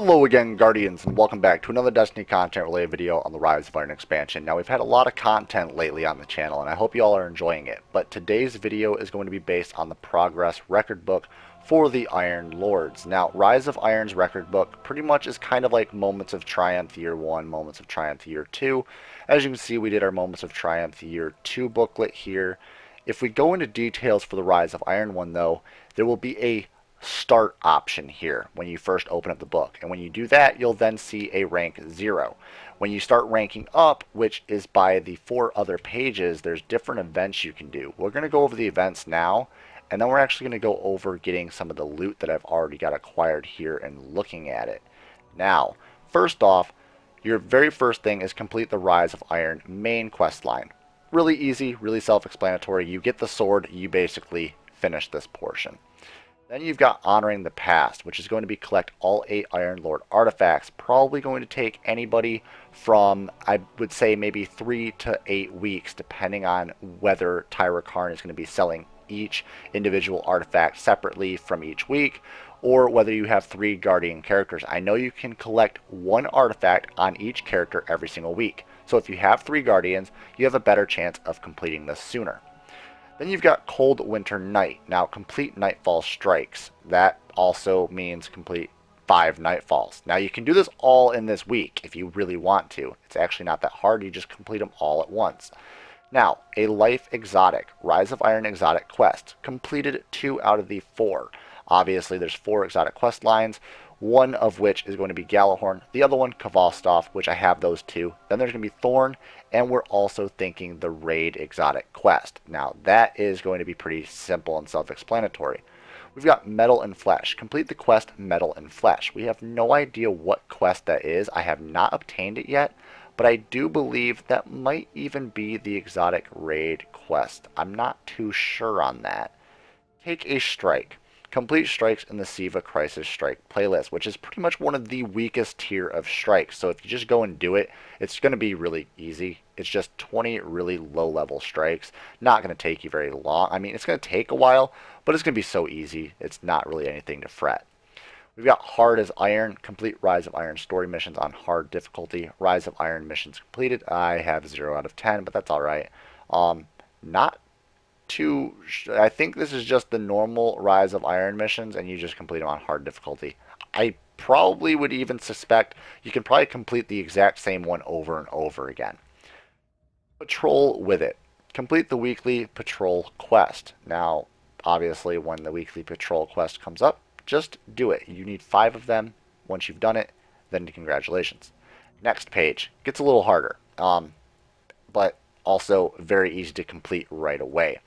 Hello again, Guardians, and welcome back to another Destiny content related video on the Rise of Iron expansion. Now, we've had a lot of content lately on the channel, and I hope you all are enjoying it, but today's video is going to be based on the progress record book for the Iron Lords. Now, Rise of Iron's record book pretty much is kind of like Moments of Triumph Year 1, Moments of Triumph Year 2. As you can see, we did our Moments of Triumph Year 2 booklet here. If we go into details for the Rise of Iron one, though, there will be a start option here when you first open up the book, and when you do that, you'll then see a rank 0. When you start ranking up, which is by the 4 other pages, there's different events you can do. We're going to go over the events now, and then we're actually going to go over getting some of the loot that I've already got acquired here and looking at it. Now, first off, your very first thing is complete the Rise of Iron main quest line. Really easy, really self-explanatory. You get the sword, you basically finish this portion. Then you've got Honoring the Past, which is going to be collect all 8 Iron Lord artifacts. Probably going to take anybody from, I would say, maybe 3 to 8 weeks, depending on whether Tyra Karn is going to be selling each individual artifact separately from each week, or whether you have 3 Guardian characters. I know you can collect 1 artifact on each character every single week. So if you have 3 Guardians, you have a better chance of completing this sooner. Then you've got Cold Winter Night. Now, complete Nightfall Strikes. That also means complete 5 Nightfalls. Now, you can do this all in this week if you really want to. It's actually not that hard. You just complete them all at once. Now, a Life Exotic, Rise of Iron Exotic Quest. Completed 2 out of the 4. Obviously, there's 4 exotic quest lines, one of which is going to be Galahorn, the other one Kvalstov, which I have those 2. Then there's going to be Thorn, and we're also thinking the Raid Exotic Quest. Now, that is going to be pretty simple and self-explanatory. We've got Metal and Flesh. Complete the quest Metal and Flesh. We have no idea what quest that is. I have not obtained it yet, but I do believe that might even be the Exotic Raid Quest. I'm not too sure on that. Take a Strike. Complete strikes in the Siva Crisis Strike playlist, which is pretty much one of the weakest tier of strikes. So if you just go and do it, it's going to be really easy. It's just 20 really low-level strikes. Not going to take you very long. I mean, it's going to take a while, but it's going to be so easy. It's not really anything to fret. We've got Hard as Iron. Complete Rise of Iron story missions on hard difficulty. Rise of Iron missions completed. I have 0 out of 10, but that's all right. Not too, I think this is just the normal Rise of Iron missions, and you just complete them on hard difficulty. I probably would even suspect you can probably complete the exact same one over and over again. Patrol with it. Complete the weekly patrol quest. Now, obviously, when the weekly patrol quest comes up, just do it. You need 5 of them. Once you've done it, then congratulations. Next page gets a little harder, but also very easy to complete right away.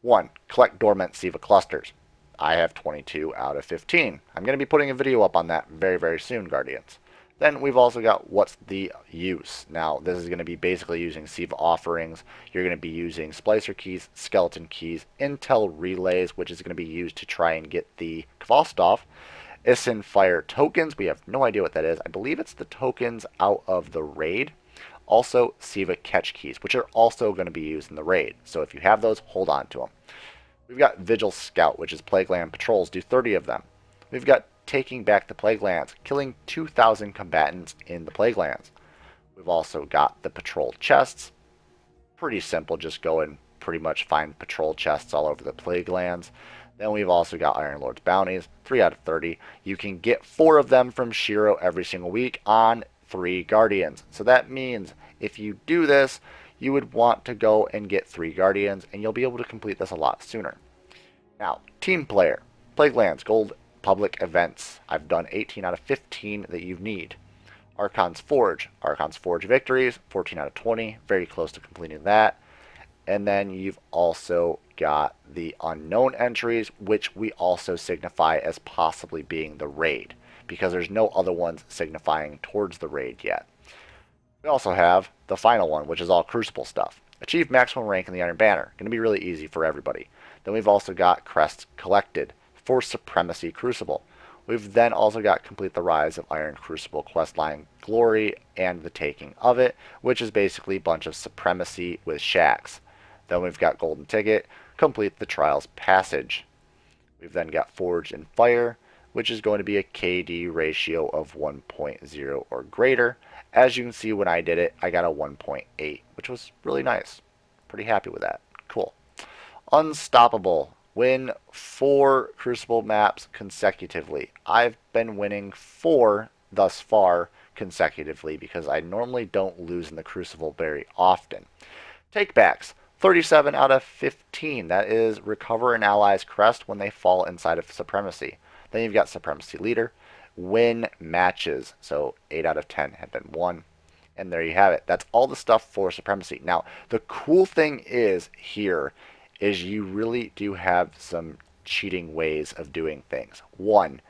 1. Collect dormant Siva clusters. I have 22 out of 15. I'm going to be putting a video up on that very, very soon, Guardians. Then we've also got What's the Use. Now, this is going to be basically using Siva offerings. You're going to be using Splicer keys, Skeleton keys, Intel relays, which is going to be used to try and get the Kvalstov. Isin Fire tokens. We have no idea what that is. I believe it's the tokens out of the raid. Also, Siva catch keys, which are also going to be used in the raid. So if you have those, hold on to them. We've got Vigil Scout, which is Plagueland patrols. Do 30 of them. We've got Taking Back the Plaguelands, killing 2,000 combatants in the Plaguelands. We've also got the patrol chests. Pretty simple, just go and pretty much find patrol chests all over the Plaguelands. Then we've also got Iron Lord's bounties, 3 out of 30. You can get 4 of them from Shiro every single week on 3 Guardians. So that means if you do this, you would want to go and get 3 Guardians, and you'll be able to complete this a lot sooner. Now, Team Player. Plaguelands Gold Public Events. I've done 18 out of 15 that you need. Archon's Forge. Archon's Forge Victories, 14 out of 20. Very close to completing that. And then you've also got the Unknown entries, which we also signify as possibly being the raid, because there's no other ones signifying towards the raid yet. We also have the final one, which is all Crucible stuff. Achieve maximum rank in the Iron Banner. Going to be really easy for everybody. Then we've also got Crests Collected for Supremacy Crucible. We've then also got Complete the Rise of Iron Crucible questline Glory and the Taking of It, which is basically a bunch of Supremacy with shacks. Then we've got Golden Ticket, Complete the Trials Passage. We've then got Forged in Fire, which is going to be a KD ratio of 1.0 or greater. As you can see, when I did it, I got a 1.8, which was really nice. Pretty happy with that. Cool. Unstoppable. Win 4 Crucible maps consecutively. I've been winning 4 thus far consecutively because I normally don't lose in the Crucible very often. Takebacks. 37 out of 15. That is recover an ally's crest when they fall inside of Supremacy. Then you've got Supremacy Leader. Win matches. So 8 out of 10 have been won. And there you have it. That's all the stuff for Supremacy. Now, the cool thing is here is you really do have some cheating ways of doing things. One,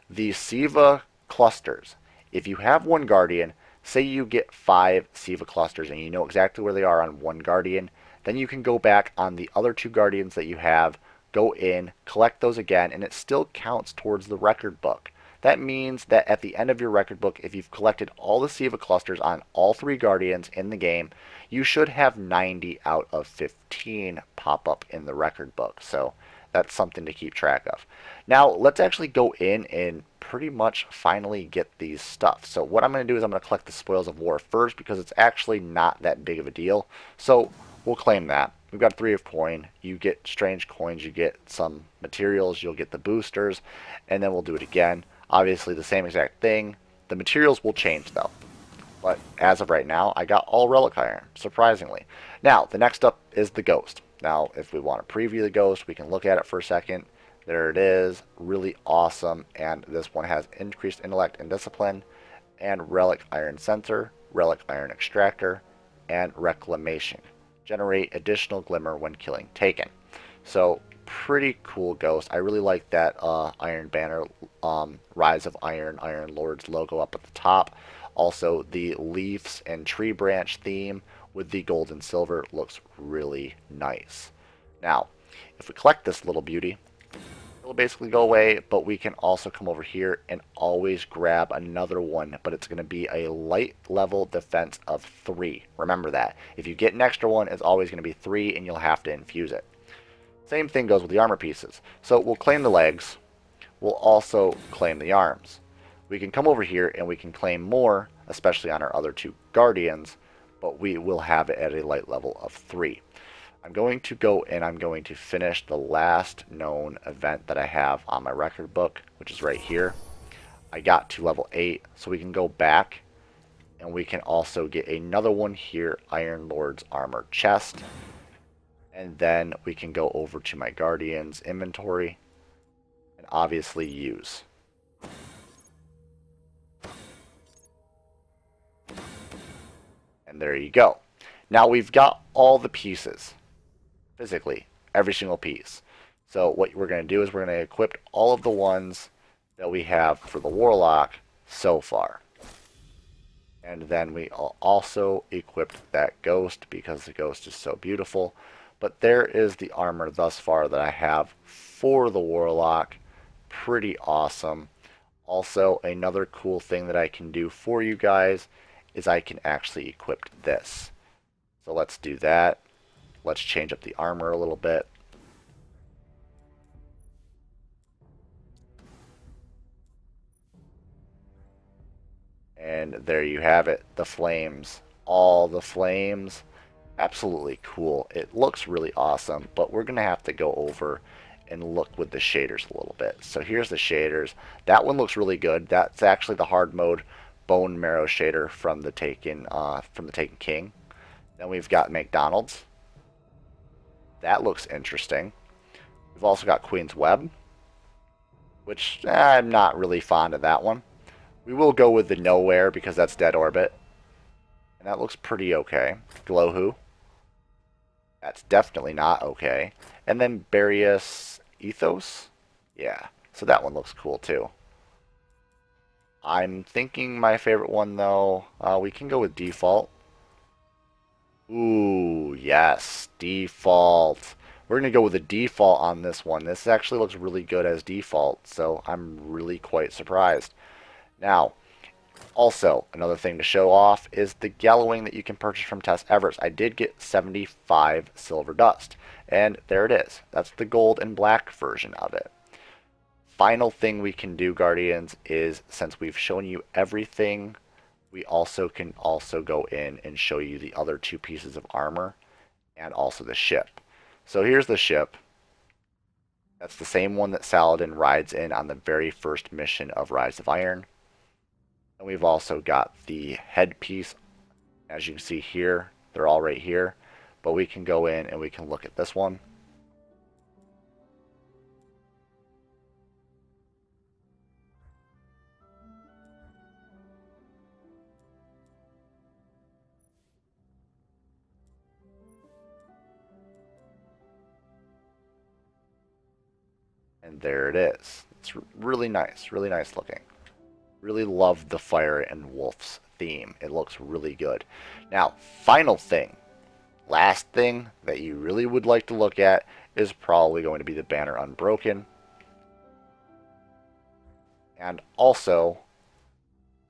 the Siva clusters. If you have one Guardian, say you get 5 Siva clusters and you know exactly where they are on one Guardian, then you can go back on the other 2 Guardians that you have, go in, collect those again, and it still counts towards the record book. That means that at the end of your record book, if you've collected all the Siva clusters on all 3 Guardians in the game, you should have 90 out of 15 pop up in the record book. So that's something to keep track of. Now, let's actually go in and pretty much finally get these stuff. So what I'm going to do is I'm going to collect the Spoils of War first because it's actually not that big of a deal. So we'll claim that. We've got 3 of coin. You get strange coins, you get some materials, you'll get the boosters, and then we'll do it again. Obviously the same exact thing. The materials will change though. But as of right now, I got all relic iron, surprisingly. Now, the next up is the ghost. Now, if we want to preview the ghost, we can look at it for a second. There it is, really awesome, and this one has increased intellect and discipline, and relic iron sensor, relic iron extractor, and reclamation. Generate additional glimmer when killing taken. So pretty cool ghost. I really like that Iron Banner, Rise of Iron, Iron Lords logo up at the top. Also, the leaves and tree branch theme with the gold and silver looks really nice. Now, if we collect this little beauty, it'll basically go away, but we can also come over here and always grab another one, but it's going to be a light level defense of 3. Remember that. If you get an extra one, it's always going to be 3, and you'll have to infuse it. Same thing goes with the armor pieces. So we'll claim the legs. We'll also claim the arms. We can come over here and we can claim more, especially on our other 2 guardians, but we will have it at a light level of 3. I'm going to go and I'm going to finish the last known event that I have on my record book, which is right here. I got to level 8, so we can go back and we can also get another one here, Iron Lord's Armor Chest. And then we can go over to my Guardian's inventory and obviously use. And there you go. Now we've got all the pieces, physically, every single piece. So what we're going to do is we're going to equip all of the ones that we have for the Warlock so far. And then we also equipped that Ghost because the Ghost is so beautiful. But there is the armor thus far that I have for the Warlock. Pretty awesome. Also, another cool thing that I can do for you guys is I can actually equip this. So let's do that. Let's change up the armor a little bit. And there you have it. The flames. All the flames. Absolutely cool. It looks really awesome, but we're going to have to go over and look with the shaders a little bit. So here's the shaders. That one looks really good. That's actually the hard mode bone marrow shader from the Taken King. Then we've got McDonald's. That looks interesting. We've also got Queen's Web, which I'm not really fond of that one. We will go with the Nowhere because that's Dead Orbit. And that looks pretty okay. Glowhoo. That's definitely not okay. And then Barius Ethos. Yeah, so that one looks cool too. I'm thinking my favorite one though, we can go with Default. Ooh, yes, Default. We're going to go with the Default on this one. This actually looks really good as Default, so I'm really quite surprised. Now, also, another thing to show off is the Gallowing that you can purchase from Tess Everest. I did get 75 silver dust, and there it is. That's the gold and black version of it. final thing we can do, Guardians, is since we've shown you everything, we also can go in and show you the other two pieces of armor and also the ship. So here's the ship. That's the same one that Saladin rides in on the very first mission of Rise of Iron. And we've also got the headpiece. As you can see here, they're all right here. But we can go in and we can look at this one. And there it is. It's really nice looking. Really love the Fire and Wolves theme. It looks really good. Now, final thing, last thing that you really would like to look at is probably going to be the Banner Unbroken. And also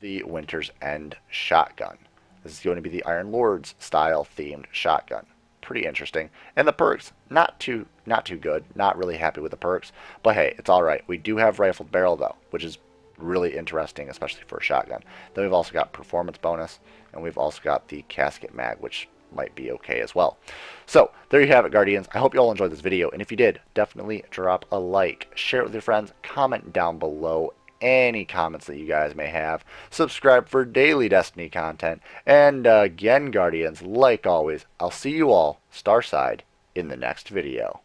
the Winter's End shotgun. This is going to be the Iron Lord's style themed shotgun. Pretty interesting. And the perks, not too good. Not really happy with the perks, but hey, it's all right. We do have rifled barrel though, which is really interesting, especially for a shotgun. Then we've also got performance bonus, and we've also got the casket mag, which might be okay as well. So there you have it, Guardians. I hope you all enjoyed this video, and if you did, definitely drop a like, share it with your friends, comment down below any comments that you guys may have, subscribe for daily Destiny content, and again, Guardians, like always, I'll see you all starside in the next video.